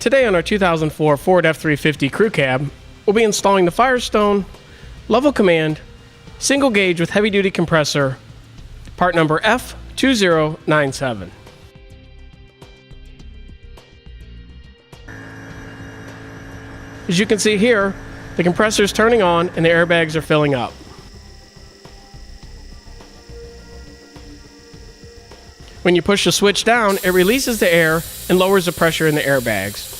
Today on our 2004 Ford F-350 Crew Cab, we'll be installing the Firestone Level Command Single Gauge with Heavy Duty Compressor, part number F-2097. As you can see here, the compressor is turning on and the airbags are filling up. When you push the switch down, it releases the air and lowers the pressure in the airbags.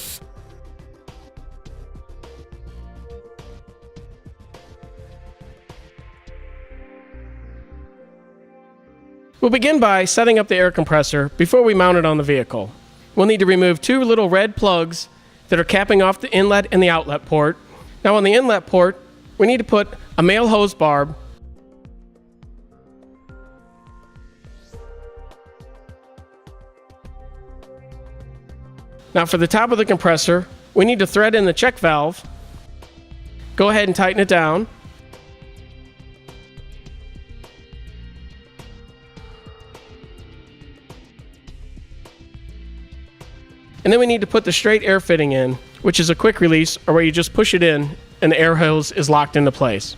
We'll begin by setting up the air compressor before we mount it on the vehicle. We'll need to remove two little red plugs that are capping off the inlet and the outlet port. Now on the inlet port, we need to put a male hose barb, now for the top of the compressor, we need to thread in the check valve. Go ahead and tighten it down. And then we need to put the straight air fitting in, which is a quick release, or where you just push it in and the air hose is locked into place.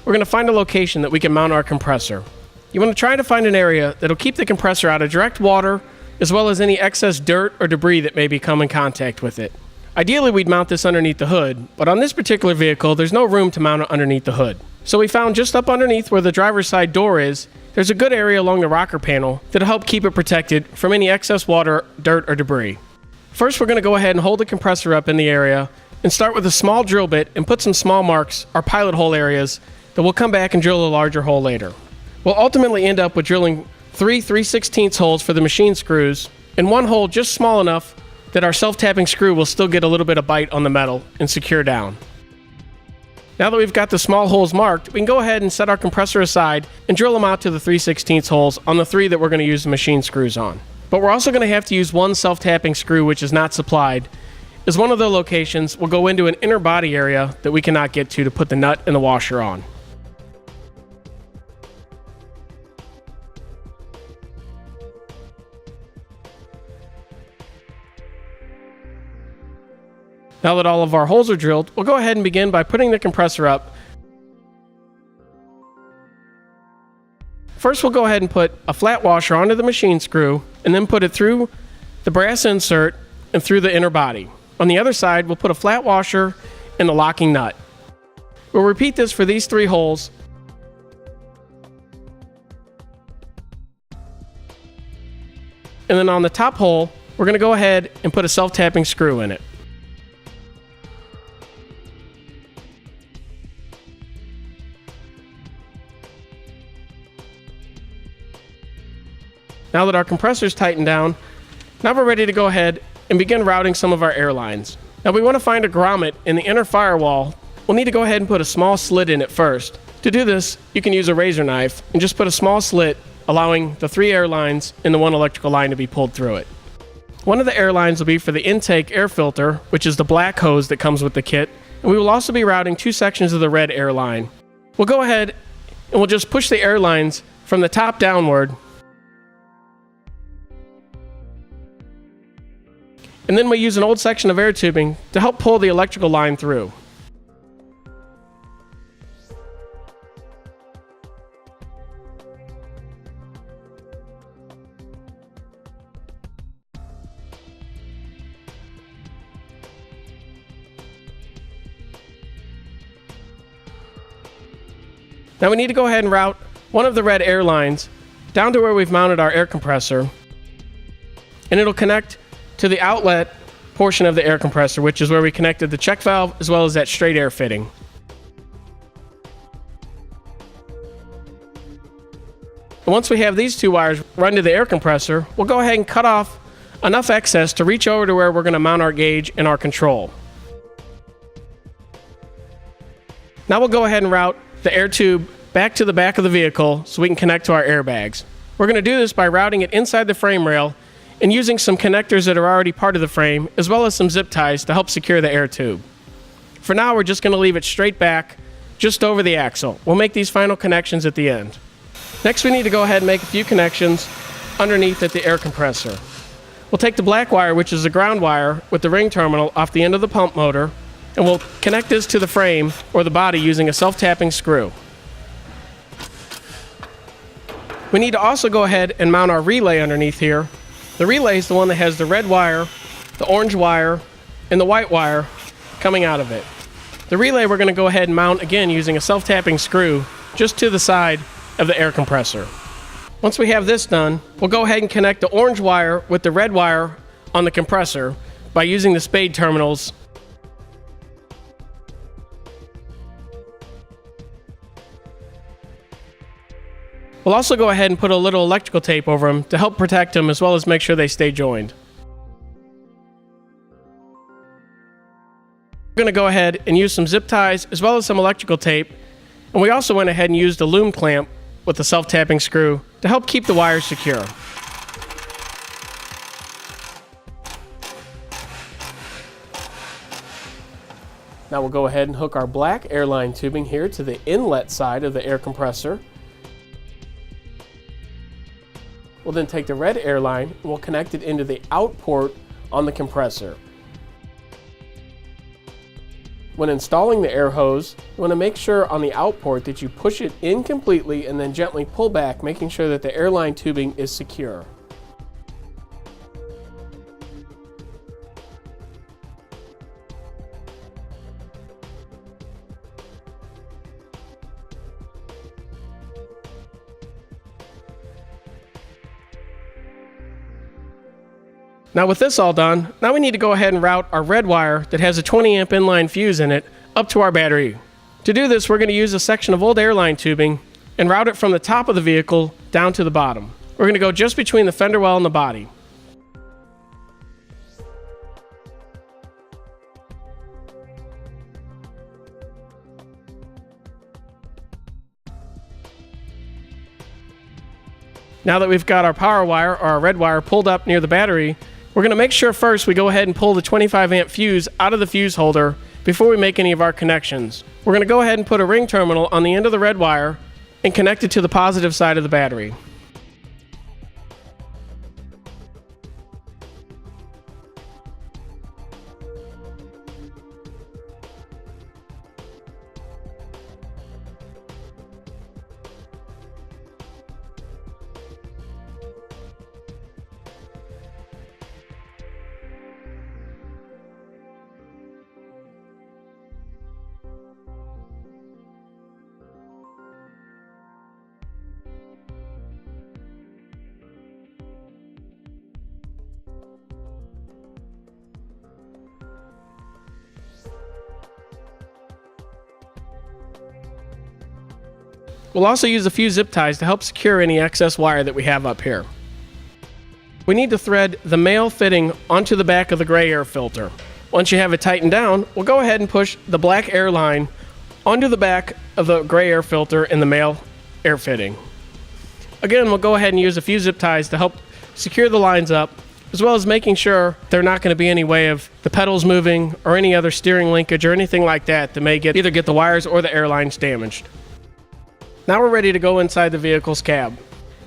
We're going to find a location that we can mount our compressor. You want to try to find an area that'll keep the compressor out of direct water, as well as any excess dirt or debris that may come in contact with it. Ideally, we'd mount this underneath the hood, but on this particular vehicle, there's no room to mount it underneath the hood. So we found just up underneath where the driver's side door is, there's a good area along the rocker panel that'll help keep it protected from any excess water, dirt, or debris. First, we're going to go ahead and hold the compressor up in the area and start with a small drill bit and put some small marks, or pilot hole areas, that we'll come back and drill a larger hole later. We'll ultimately end up with drilling three 3/16 holes for the machine screws, and one hole just small enough that our self-tapping screw will still get a little bit of bite on the metal and secure down. Now that we've got the small holes marked, we can go ahead and set our compressor aside and drill them out to the 3/16 holes on the three that we're going to use the machine screws on. But we're also going to have to use one self-tapping screw which is not supplied, as one of the locations will go into an inner body area that we cannot get to put the nut and the washer on. Now that all of our holes are drilled, we'll go ahead and begin by putting the compressor up. First, we'll go ahead and put a flat washer onto the machine screw and then put it through the brass insert and through the inner body. On the other side, we'll put a flat washer and a locking nut. We'll repeat this for these three holes. And then on the top hole, we're going to go ahead and put a self-tapping screw in it. Now that our compressor is tightened down, now we're ready to go ahead and begin routing some of our air lines. Now we want to find a grommet in the inner firewall. We'll need to go ahead and put a small slit in it first. To do this, you can use a razor knife and just put a small slit, allowing the three air lines and the one electrical line to be pulled through it. One of the air lines will be for the intake air filter, which is the black hose that comes with the kit, and we will also be routing two sections of the red air line. We'll go ahead and we'll just push the air lines from the top downward, and then we use an old section of air tubing to help pull the electrical line through. Now we need to go ahead and route one of the red air lines down to where we've mounted our air compressor, and it'll connect to the outlet portion of the air compressor, which is where we connected the check valve as well as that straight air fitting. And once we have these two wires run to the air compressor, we'll go ahead and cut off enough excess to reach over to where we're going to mount our gauge and our control. Now we'll go ahead and route the air tube back to the back of the vehicle so we can connect to our airbags. We're going to do this by routing it inside the frame rail and using some connectors that are already part of the frame, as well as some zip ties to help secure the air tube. For now, we're just going to leave it straight back, just over the axle. We'll make these final connections at the end. Next, we need to go ahead and make a few connections underneath at the air compressor. We'll take the black wire, which is the ground wire, with the ring terminal off the end of the pump motor, and we'll connect this to the frame or the body using a self-tapping screw. We need to also go ahead and mount our relay underneath here. The relay is the one that has the red wire, the orange wire, and the white wire coming out of it. The relay we're going to go ahead and mount again using a self-tapping screw just to the side of the air compressor. Once we have this done, we'll go ahead and connect the orange wire with the red wire on the compressor by using the spade terminals. We'll also go ahead and put a little electrical tape over them to help protect them as well as make sure they stay joined. We're going to go ahead and use some zip ties as well as some electrical tape, and we also went ahead and used a loom clamp with the self-tapping screw to help keep the wires secure. Now we'll go ahead and hook our black airline tubing here to the inlet side of the air compressor. We'll then take the red airline and we'll connect it into the out port on the compressor. When installing the air hose, you want to make sure on the out port that you push it in completely and then gently pull back, making sure that the airline tubing is secure. Now with this all done, now we need to go ahead and route our red wire that has a 20 amp inline fuse in it up to our battery. To do this, we're going to use a section of old airline tubing and route it from the top of the vehicle down to the bottom. We're going to go just between the fender well and the body. Now that we've got our power wire or our red wire pulled up near the battery, we're going to make sure first we go ahead and pull the 25 amp fuse out of the fuse holder before we make any of our connections. We're going to go ahead and put a ring terminal on the end of the red wire and connect it to the positive side of the battery. We'll also use a few zip ties to help secure any excess wire that we have up here. We need to thread the male fitting onto the back of the gray air filter. Once you have it tightened down, we'll go ahead and push the black air line onto the back of the gray air filter in the male air fitting. Again, we'll go ahead and use a few zip ties to help secure the lines up, as well as making sure they're not going to be any way of the pedals moving or any other steering linkage or anything like that that may either get the wires or the air lines damaged. Now we're ready to go inside the vehicle's cab.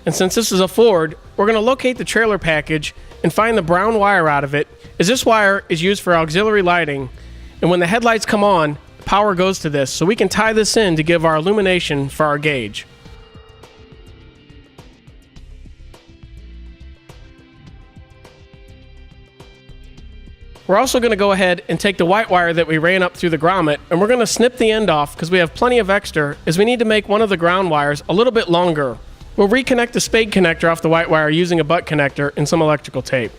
And since this is a Ford, we're going to locate the trailer package and find the brown wire out of it, as this wire is used for auxiliary lighting, and when the headlights come on, power goes to this, so we can tie this in to give our illumination for our gauge. We're also going to go ahead and take the white wire that we ran up through the grommet, and we're going to snip the end off because we have plenty of extra, as we need to make one of the ground wires a little bit longer. We'll reconnect the spade connector off the white wire using a butt connector and some electrical tape.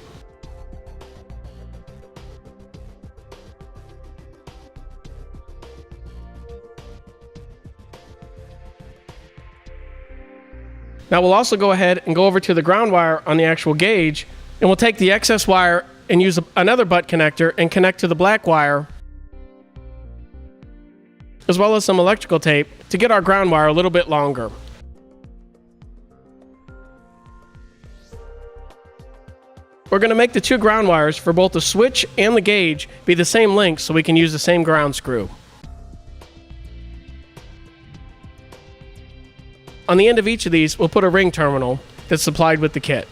Now we'll also go ahead and go over to the ground wire on the actual gauge, and we'll take the excess wire and use another butt connector and connect to the black wire, as well as some electrical tape to get our ground wire a little bit longer. We're going to make the two ground wires for both the switch and the gauge be the same length so we can use the same ground screw. On the end of each of these, we'll put a ring terminal that's supplied with the kit.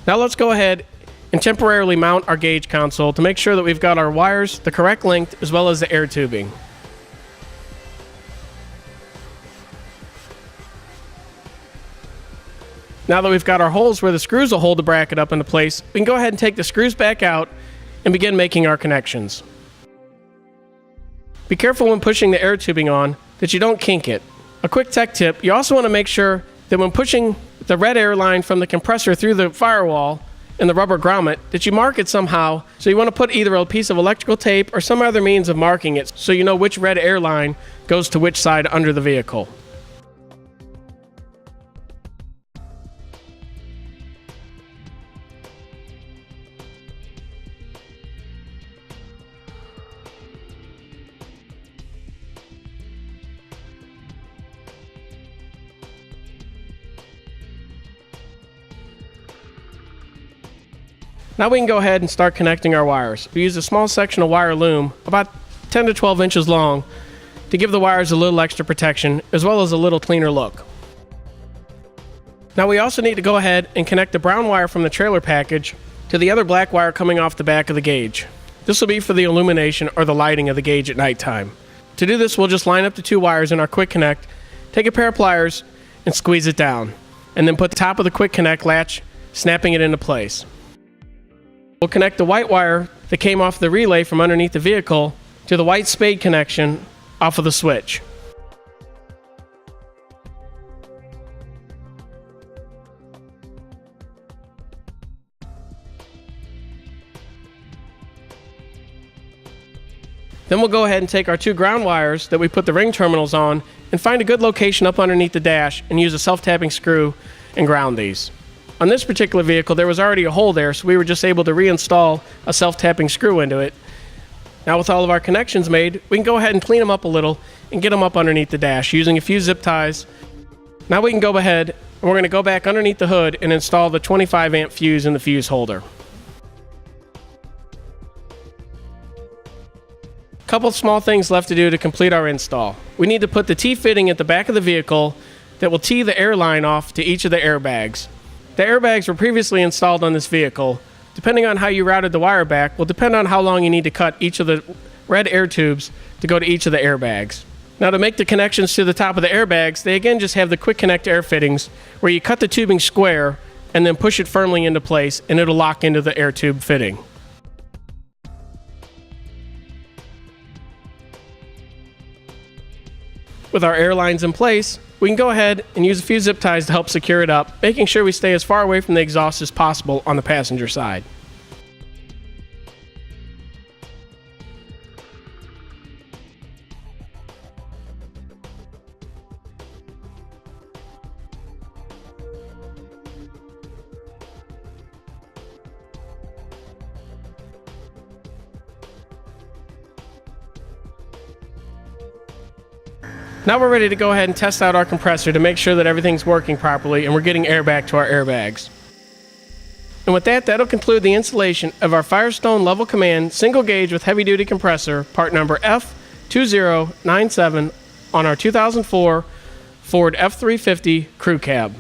Now let's go ahead and temporarily mount our gauge console to make sure that we've got our wires the correct length as well as the air tubing. Now that we've got our holes where the screws will hold the bracket up into place, we can go ahead and take the screws back out and begin making our connections. Be careful when pushing the air tubing on that you don't kink it. A quick tech tip, you also want to make sure that when pushing the red air line from the compressor through the firewall and the rubber grommet, that you mark it somehow. So you want to put either a piece of electrical tape or some other means of marking it so you know which red air line goes to which side under the vehicle. Now we can go ahead and start connecting our wires. We use a small section of wire loom, about 10 to 12 inches long, to give the wires a little extra protection, as well as a little cleaner look. Now we also need to go ahead and connect the brown wire from the trailer package to the other black wire coming off the back of the gauge. This will be for the illumination or the lighting of the gauge at nighttime. To do this, we'll just line up the two wires in our quick connect, take a pair of pliers, and squeeze it down, and then put the top of the quick connect latch, snapping it into place. We'll connect the white wire that came off the relay from underneath the vehicle to the white spade connection off of the switch. Then we'll go ahead and take our two ground wires that we put the ring terminals on and find a good location up underneath the dash and use a self-tapping screw and ground these. On this particular vehicle, there was already a hole there, so we were just able to reinstall a self-tapping screw into it. Now with all of our connections made, we can go ahead and clean them up a little and get them up underneath the dash using a few zip ties. Now we can go ahead and we're going to go back underneath the hood and install the 25 amp fuse in the fuse holder. Couple small things left to do to complete our install. We need to put the T-fitting at the back of the vehicle that will tee the air line off to each of the airbags. The airbags were previously installed on this vehicle. Depending on how you routed the wire back will depend on how long you need to cut each of the red air tubes to go to each of the airbags. Now to make the connections to the top of the airbags, they again just have the quick connect air fittings where you cut the tubing square and then push it firmly into place and it'll lock into the air tube fitting. With our air lines in place, we can go ahead and use a few zip ties to help secure it up, making sure we stay as far away from the exhaust as possible on the passenger side. Now we're ready to go ahead and test out our compressor to make sure that everything's working properly and we're getting air back to our airbags. And with that, that'll conclude the installation of our Firestone Level Command single gauge with heavy duty compressor, part number F-2097 on our 2004 Ford F-350 Crew Cab.